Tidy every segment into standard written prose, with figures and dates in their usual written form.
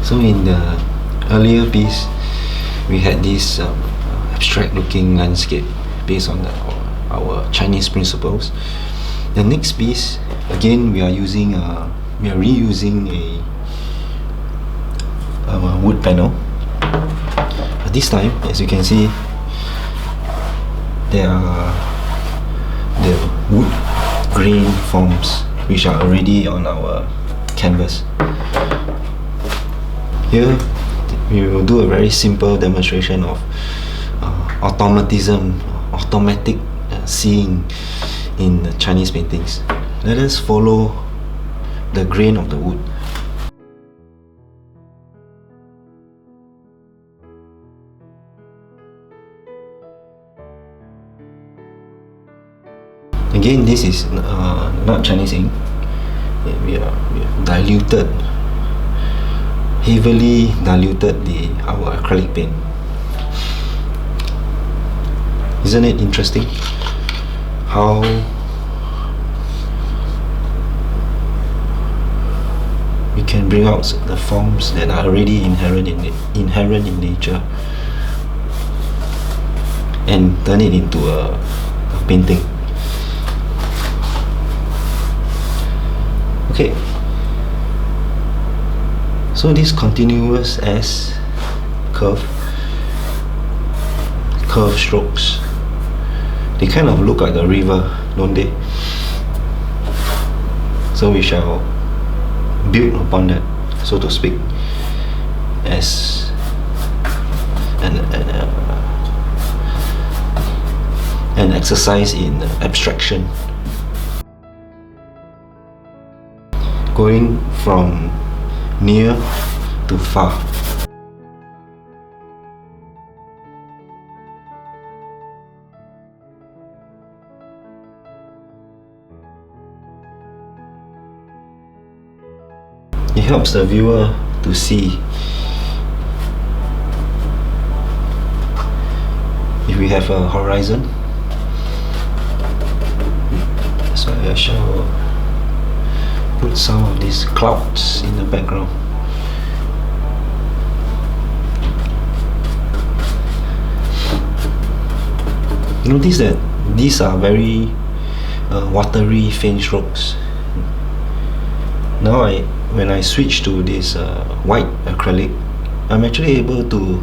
So in the earlier piece, we had this abstract looking landscape based on our Chinese principles. The next piece, again, we are reusing a wood panel. But this time, as you can see, there are the wood grain forms which are already on our canvas. Here we will do a very simple demonstration of automatic seeing in the Chinese paintings. Let us follow the grain of the wood. Again, this is not Chinese ink. We have heavily diluted our acrylic paint. Isn't it interesting how we can bring out the forms that are already inherent in nature and turn it into a painting? Okay, so these continuous S curve strokes, they kind of look like a river, don't they? So we shall build upon that, so to speak, as an exercise in abstraction, going from near to far. It helps the viewer to see. If we have a horizon, so I shall put some of these clouds in the background. Notice that these are very watery faint strokes. Now when I switch to this white acrylic, I'm actually able to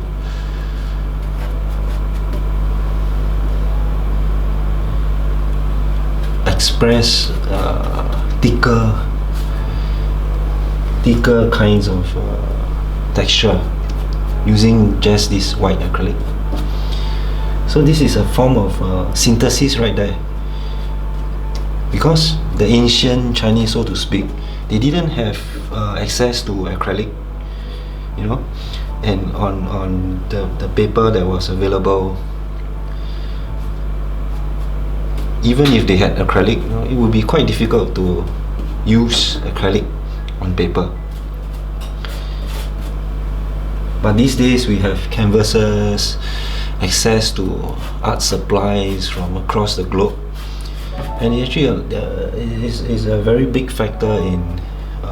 express thicker kinds of texture using just this white acrylic. So this is a form of synthesis right there, because the ancient Chinese, so to speak, they didn't have access to acrylic, and on the paper that was available, even if they had acrylic, it would be quite difficult to use acrylic on paper. But these days we have canvases, access to art supplies from across the globe, and it actually is a very big factor in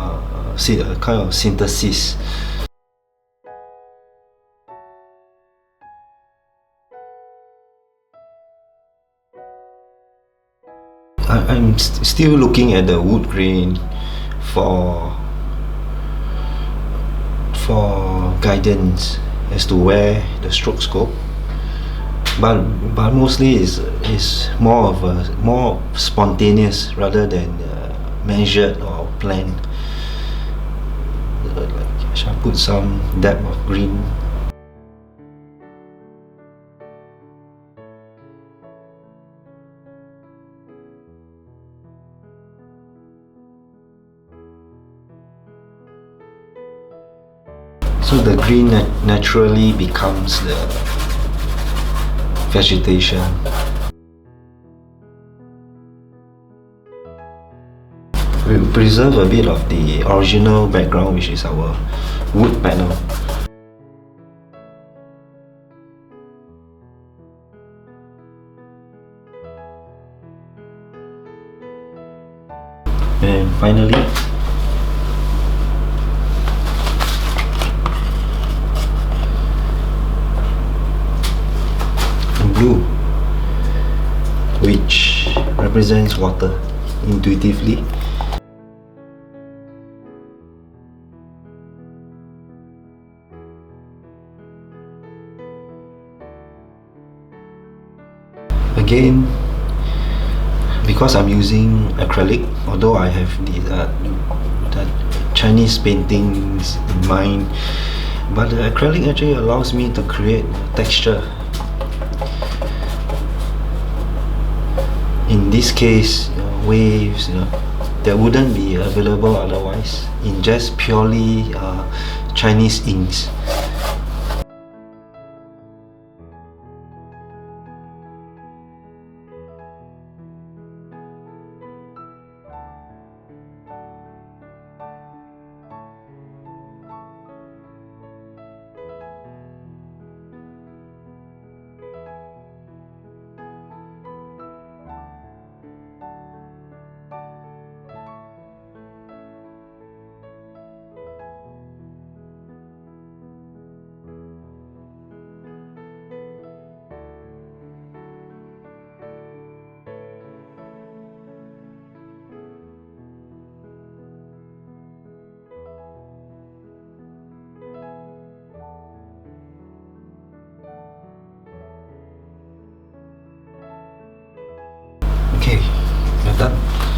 a kind of synthesis. I'm still looking at the wood grain for guidance as to where the strokes go, but mostly is more spontaneous rather than measured or planned. I shall put some depth of green. So the green naturally becomes the vegetation. We will preserve a bit of the original background, which is our wood panel. And finally, represents water intuitively. Again, because I'm using acrylic, although I have the Chinese paintings in mind, but the acrylic actually allows me to create texture. In this case, waves, that wouldn't be available otherwise in just purely Chinese inks. Okay, we're done.